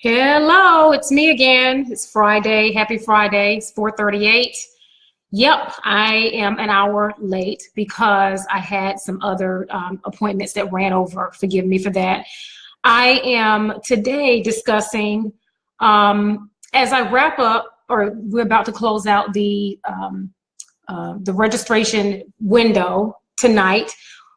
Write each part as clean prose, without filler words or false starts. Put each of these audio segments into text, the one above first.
Hello, it's me again. It's Friday. Happy Friday. It's 4:38. Yep, I am an hour late because I had some other appointments that ran over. Forgive me for that. I am today discussing, as I wrap up, or we're about to close out the registration window tonight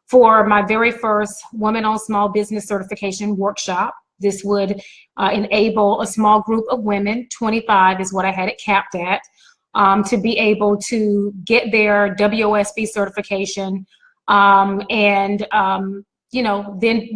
for my very first Women-Owned Small Business Certification workshop. This would enable a small group of women, 25 is what I had it capped at, to be able to get their WOSB certification then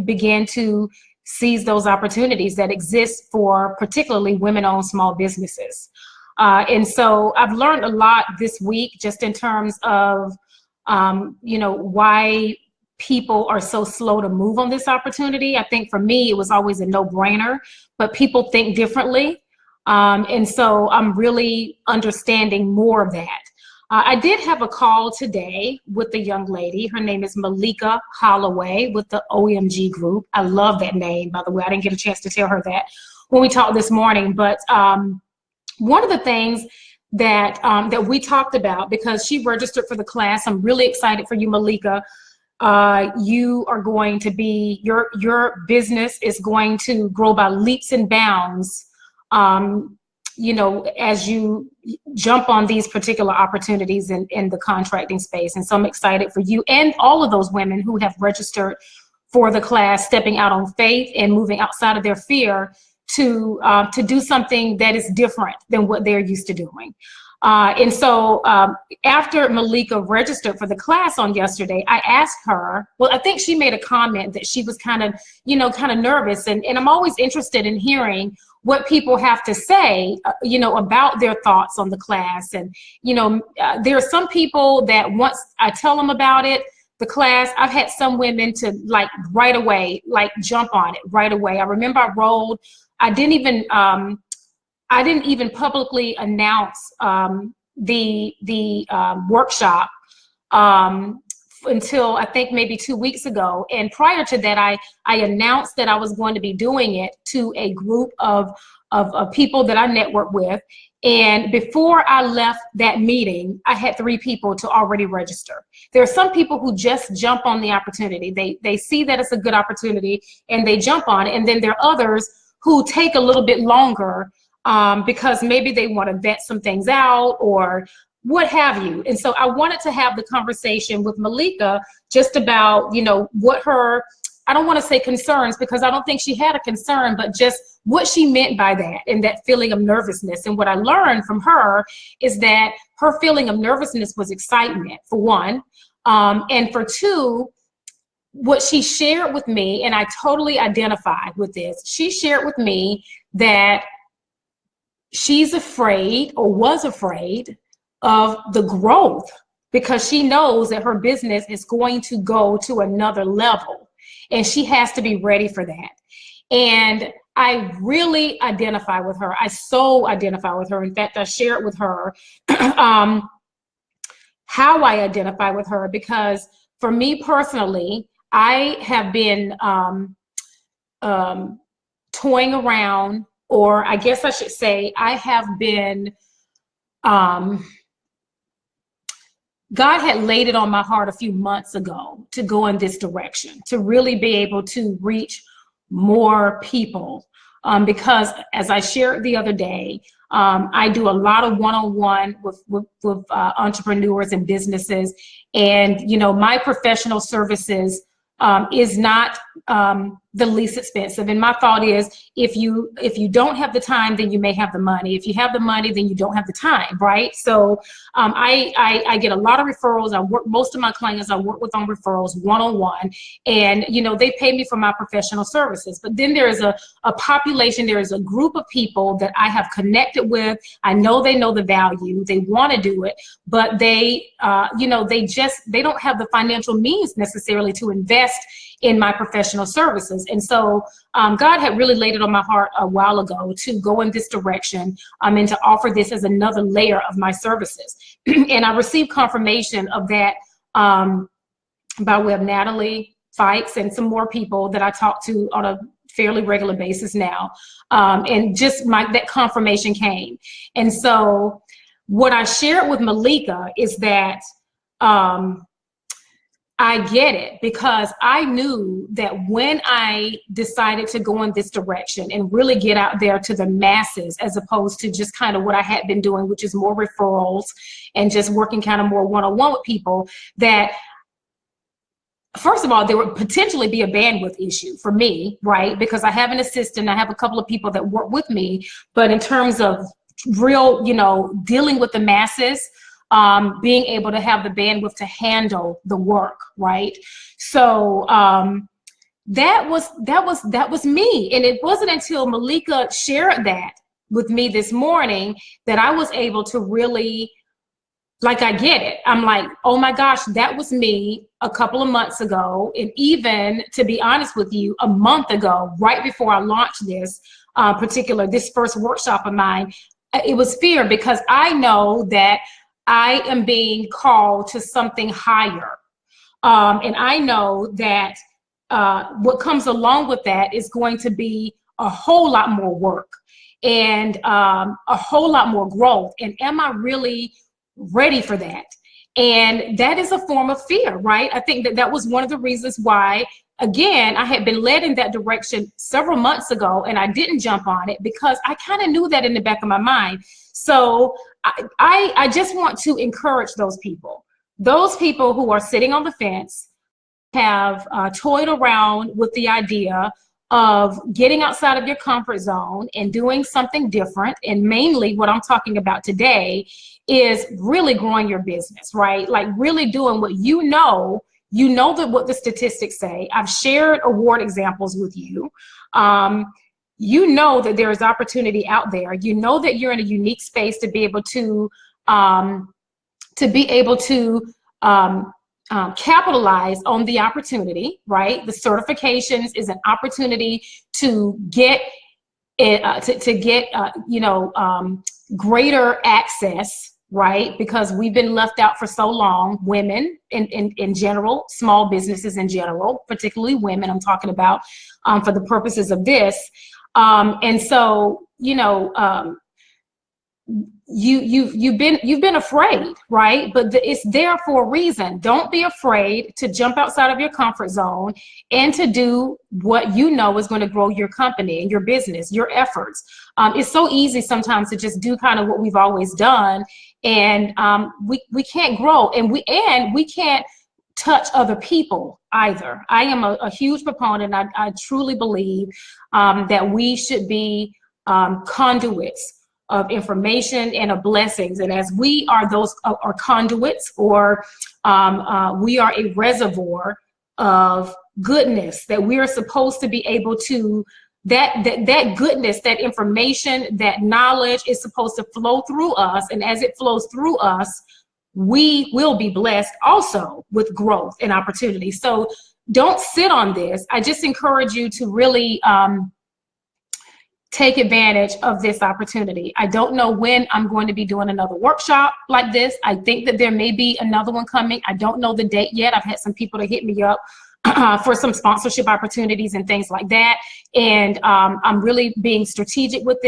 begin to seize those opportunities that exist for particularly women-owned small businesses. And so I've learned a lot this week just in terms of, why people are so slow to move on this opportunity. I think for me, it was always a no-brainer, but people think differently. And so I'm really understanding more of that. I did have a call today with a young lady. Her name is Malika Holloway with the OMG Group. I love that name, by the way. I didn't get a chance to tell her that when we talked this morning. But one of the things that we talked about, because she registered for the class, I'm really excited for you, Malika. You are going to be, your business is going to grow by leaps and bounds, as you jump on these particular opportunities in the contracting space. And so I'm excited for you and all of those women who have registered for the class, stepping out on faith and moving outside of their fear to do something that is different than what they're used to doing. And so after Malika registered for the class on yesterday, I asked her, well, I think she made a comment that she was kind of nervous. And I'm always interested in hearing what people have to say, about their thoughts on the class. And, there are some people that once I tell them about it, the class, I've had some women to right away, jump on it right away. I remember I didn't even publicly announce the workshop until I think maybe 2 weeks ago. And prior to that, I announced that I was going to be doing it to a group of people that I network with. And before I left that meeting, I had 3 people to already register. There are some people who just jump on the opportunity. They see that it's a good opportunity and they jump on it. And then there are others who take a little bit longer because maybe they want to vet some things out or what have you. And so I wanted to have the conversation with Malika just about, what her, I don't want to say concerns because I don't think she had a concern, but just what she meant by that and that feeling of nervousness. And what I learned from her is that her feeling of nervousness was excitement, for one. And for two, what she shared with me, and I totally identified with this, she shared with me that she's afraid or was afraid of the growth because she knows that her business is going to go to another level and she has to be ready for that. And I really identify with her. I so identify with her. In fact, I shared with her how I identify with her, because for me personally, I have been toying around, or I guess I should say, I have been, God had laid it on my heart a few months ago to go in this direction, to really be able to reach more people. Because as I shared the other day, I do a lot of one-on-one with entrepreneurs and businesses. And, my professional services is not the least expensive. And my thought is, if you don't have the time, then you may have the money. If you have the money, then you don't have the time, right? So I get a lot of referrals. Most of my clients I work with on referrals one-on-one, and they pay me for my professional services. But then there is a population, there is a group of people that I have connected with. I know they know the value, they want to do it, but they don't have the financial means necessarily to invest in my professional services. And so God had really laid it on my heart a while ago to go in this direction and to offer this as another layer of my services. And I received confirmation of that by way of Natalie Fikes and some more people that I talked to on a fairly regular basis now. And just that confirmation came. And so what I shared with Malika is that I get it, because I knew that when I decided to go in this direction and really get out there to the masses, as opposed to just kind of what I had been doing, which is more referrals and just working kind of more one-on-one with people, that first of all, there would potentially be a bandwidth issue for me, right? Because I have an assistant, I have a couple of people that work with me, but in terms of real, dealing with the masses, being able to have the bandwidth to handle the work, right? So that was me. And it wasn't until Malika shared that with me this morning that I was able to really, I get it. I'm like, oh my gosh, that was me a couple of months ago. And even, to be honest with you, a month ago, right before I launched this first workshop of mine, it was fear, because I know that I am being called to something higher. And I know that what comes along with that is going to be a whole lot more work and a whole lot more growth. And am I really ready for that? And that is a form of fear, right? I think that was one of the reasons why, again, I had been led in that direction several months ago, and I didn't jump on it because I kind of knew that in the back of my mind. So I just want to encourage those people who are sitting on the fence, have toyed around with the idea of getting outside of your comfort zone and doing something different. And mainly what I'm talking about today is really growing your business, right? Like really doing what that what the statistics say. I've shared award examples with you. You know that there is opportunity out there. You know that you're in a unique space to be able to capitalize on the opportunity, right? The certifications is an opportunity to get greater access, right? Because we've been left out for so long, women in general, small businesses in general, particularly women I'm talking about for the purposes of this. And so, you've been afraid, right? But it's there for a reason. Don't be afraid to jump outside of your comfort zone and to do what you know is going to grow your company and your business, your efforts. It's so easy sometimes to just do kind of what we've always done, and we can't grow, and we can't touch other people either. I am a huge proponent. I truly believe that we should be conduits of information and of blessings. And as we are those are conduits, or we are a reservoir of goodness, that we are supposed to be able to, that goodness, that information, that knowledge is supposed to flow through us. And as it flows through us, we will be blessed also with growth and opportunity. So don't sit on this. I just encourage you to really take advantage of this opportunity. I don't know when I'm going to be doing another workshop like this. I think that there may be another one coming. I don't know the date yet. I've had some people to hit me up for some sponsorship opportunities and things like that. And I'm really being strategic with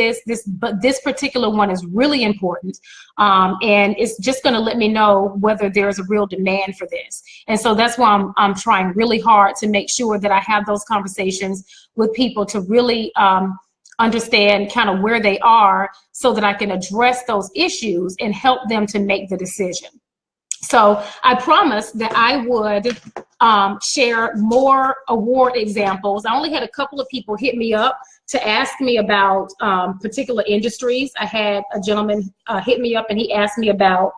but this particular one is really important. And it's just going to let me know whether there's a real demand for this. And so that's why I'm trying really hard to make sure that I have those conversations with people to really understand kind of where they are, so that I can address those issues and help them to make the decision. So I promised that I would share more award examples. I only had a couple of people hit me up to ask me about particular industries. I had a gentleman hit me up and he asked me about,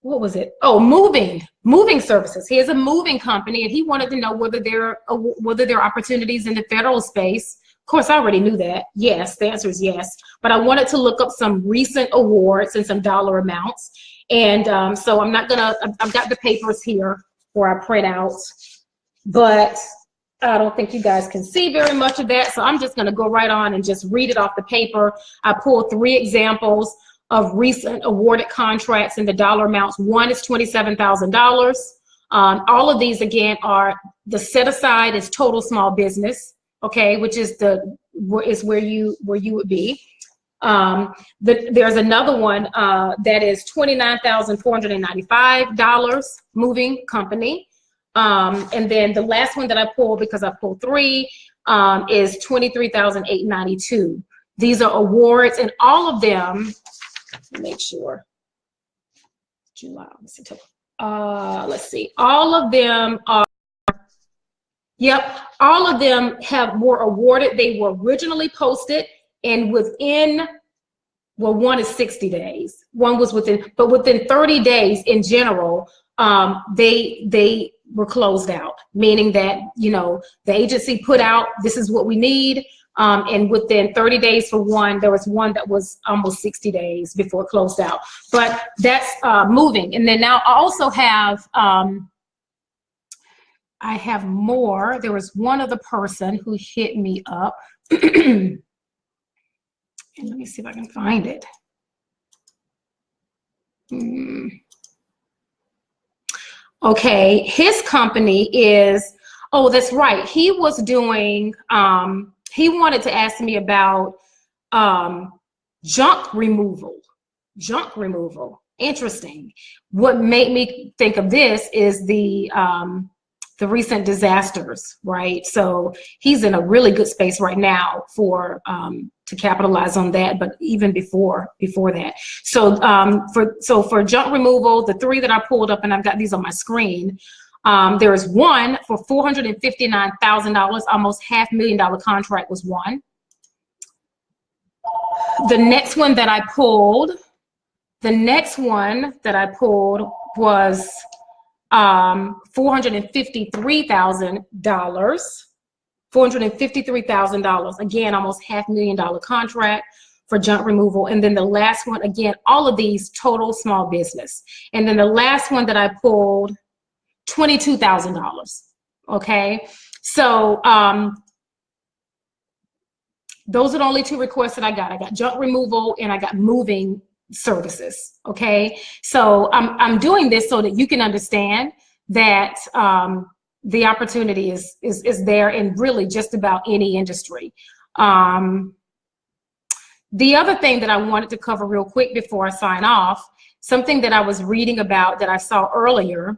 what was it? Oh, moving services. He has a moving company, and he wanted to know whether there are opportunities in the federal space. Of course, I already knew that. Yes, the answer is yes. But I wanted to look up some recent awards and some dollar amounts. And so I'm not gonna, I've got the papers here for our printouts, but I don't think you guys can see very much of that. So I'm just gonna go right on and just read it off the paper. I pulled 3 examples of recent awarded contracts and the dollar amounts. One is $27,000. All of these, again, are The set aside is total small business, okay, which is where you would be. There's another one that is $29,495 moving company. And then the last one that I pulled, because I pulled 3, is $23,892. These are awards, and all of them, make sure, July, let's see, all of them are, yep, all of them were awarded. They were originally posted, and within, well, one is 60 days. One was within 30 days in general, they were closed out, meaning that, you know, the agency put out, this is what we need. And within 30 days for one, there was one that was almost 60 days before it closed out. But that's moving. And then now I also have, I have more. There was one other person who hit me up. And let me see if I can find it. Okay, his company is, oh, that's right. He was doing, he wanted to ask me about junk removal. Junk removal. Interesting. What made me think of this is the recent disasters, right? So he's in a really good space right now for to capitalize on that, but even before that. So for junk removal, the 3 that I pulled up, and I've got these on my screen, there is one for $459,000, almost $500,000 contract was one. The next one that I pulled, was $453,000. $453,000. Again, almost $500,000 contract for junk removal. And then the last one, again, all of these total small business. And then the last one that I pulled, $22,000. Okay, so those are the only 2 requests that I got. I got junk removal and I got moving services. Okay, so I'm doing this so that you can understand that the opportunity is there in really just about any industry. The other thing that I wanted to cover real quick before I sign off, something that I was reading about that I saw earlier,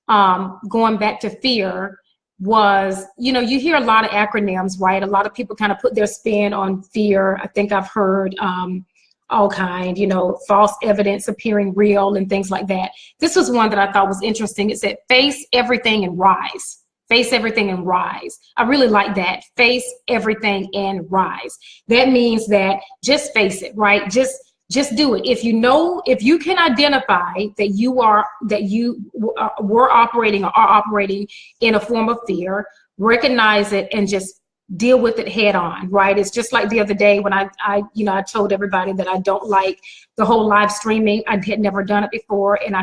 going back to fear, was, you know, you hear a lot of acronyms, right? A lot of people kind of put their spin on fear. I think I've heard all kind, you know, false evidence appearing real and things like that. This was one that I thought was interesting. It said, face everything and rise. Face everything and rise. I really like that. Face everything and rise. That means that just face it, right? Just do it. If you know, if you can identify that you were operating or are operating in a form of fear, recognize it and just deal with it head on, right? It's just like the other day when I told everybody that I don't like the whole live streaming. I had never done it before, and I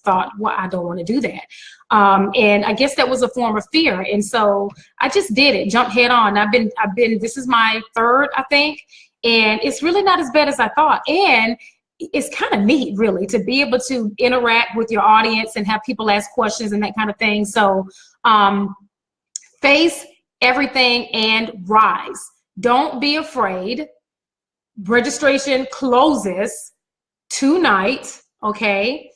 thought, well, I don't want to do that. And I guess that was a form of fear. And so I just did it, jumped head on. This is my 3rd, I think. And it's really not as bad as I thought. And it's kind of neat, really, to be able to interact with your audience and have people ask questions and that kind of thing. So face everything and rise. Don't be afraid. Registration closes tonight, okay?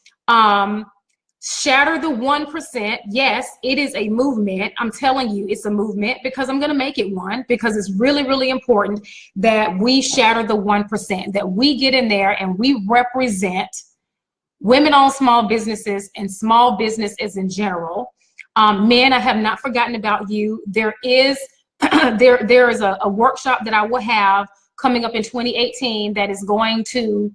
Shatter the 1%. Yes, it is a movement. I'm telling you, it's a movement because I'm going to make it one, because it's really, really important that we shatter the 1%, that we get in there and we represent women-owned small businesses and small businesses in general. Men, I have not forgotten about you. There is there is a workshop that I will have coming up in 2018 that is going to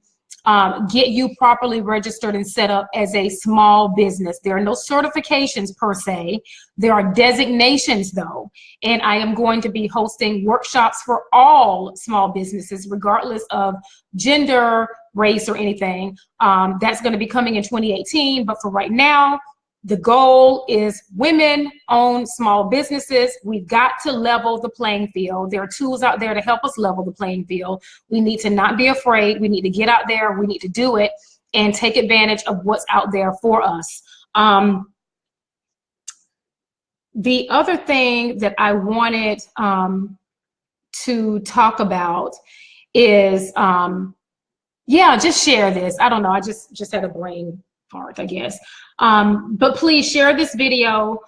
get you properly registered and set up as a small business. There are no certifications per se. There are designations though. And I am going to be hosting workshops for all small businesses, regardless of gender, race, or anything. That's going to be coming in 2018. But for right now, the goal is women-owned small businesses. We've got to level the playing field. There are tools out there to help us level the playing field. We need to not be afraid. We need to get out there. We need to do it and take advantage of what's out there for us. the other thing that I wanted to talk about is, yeah, just share this. I don't know. I just had a brain fart, I guess. But please share this video.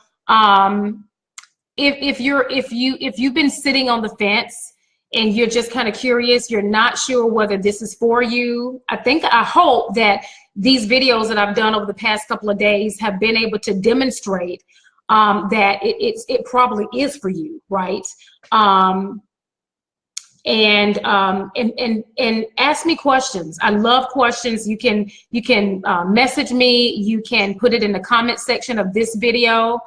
If you've been sitting on the fence and you're just kind of curious, you're not sure whether this is for you, I hope that these videos that I've done over the past couple of days have been able to demonstrate that it probably is for you, right? And ask me questions. I love questions. You can message me. You can put it in the comment section of this video.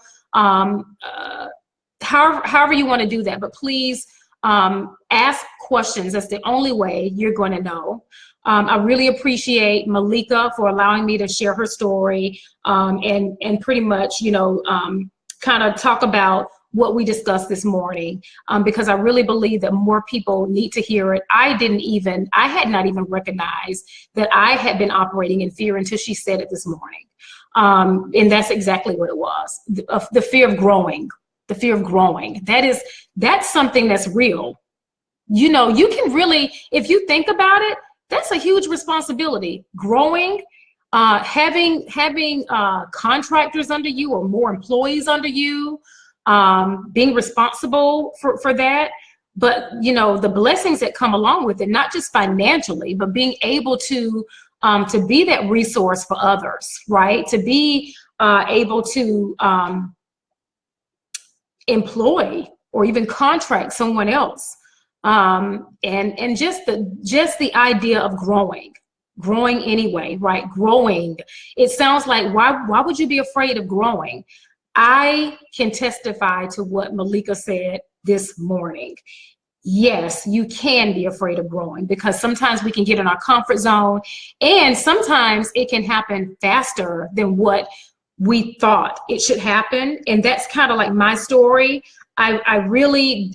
However you want to do that, but please ask questions. That's the only way you're going to know. I really appreciate Malika for allowing me to share her story and pretty much, you know, kind of talk about what we discussed this morning, because I really believe that more people need to hear it. I had not even recognized that I had been operating in fear until she said it this morning. And that's exactly what it was. The fear of growing, the fear of growing. That's something that's real. You know, you can really, if you think about it, that's a huge responsibility. Growing, having contractors under you or more employees under you, being responsible for that. But, you know, the blessings that come along with it, not just financially, but being able to be that resource for others, right? To be able to employ or even contract someone else. And just the idea of growing anyway, right? Growing. It sounds like, why would you be afraid of growing? I can testify to what Malika said this morning. Yes, you can be afraid of growing because sometimes we can get in our comfort zone and sometimes it can happen faster than what we thought it should happen. And that's kind of like my story. I really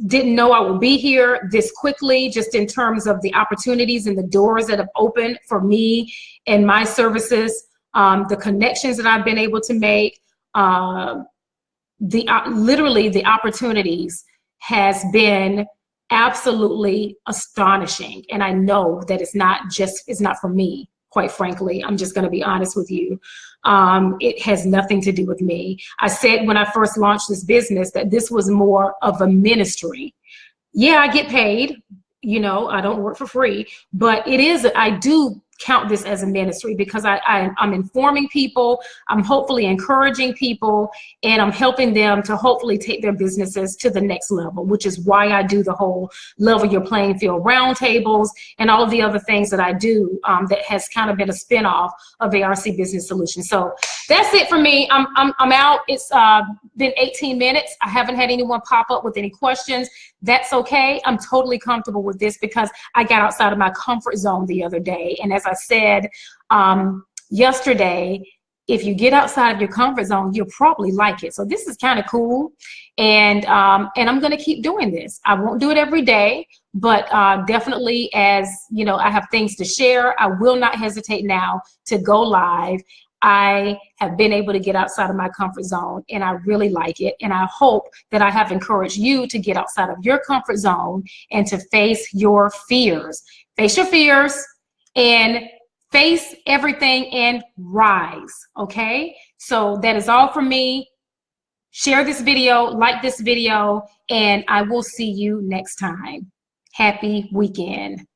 didn't know I would be here this quickly, just in terms of the opportunities and the doors that have opened for me and my services, the connections that I've been able to make, literally the opportunities has been absolutely astonishing. And I know that it's not for me, quite frankly. I'm just going to be honest with you. It has nothing to do with me. I said when I first launched this business that this was more of a ministry. Yeah, I get paid. You know, I don't work for free, but I do count this as a ministry because I'm informing people, I'm hopefully encouraging people, and I'm helping them to hopefully take their businesses to the next level, which is why I do the whole level your playing field roundtables and all of the other things that I do that has kind of been a spinoff of ARC Business Solutions. So that's it for me. I'm out. It's been 18 minutes. I haven't had anyone pop up with any questions. That's okay. I'm totally comfortable with this because I got outside of my comfort zone the other day. And as I said yesterday, if you get outside of your comfort zone, you'll probably like it. So this is kind of cool. And I'm going to keep doing this. I won't do it every day, but definitely as, you know, I have things to share, I will not hesitate now to go live. I have been able to get outside of my comfort zone and I really like it. And I hope that I have encouraged you to get outside of your comfort zone and to face your fears. Face your fears and face everything and rise, okay? So that is all from me. Share this video, like this video, and I will see you next time. Happy weekend.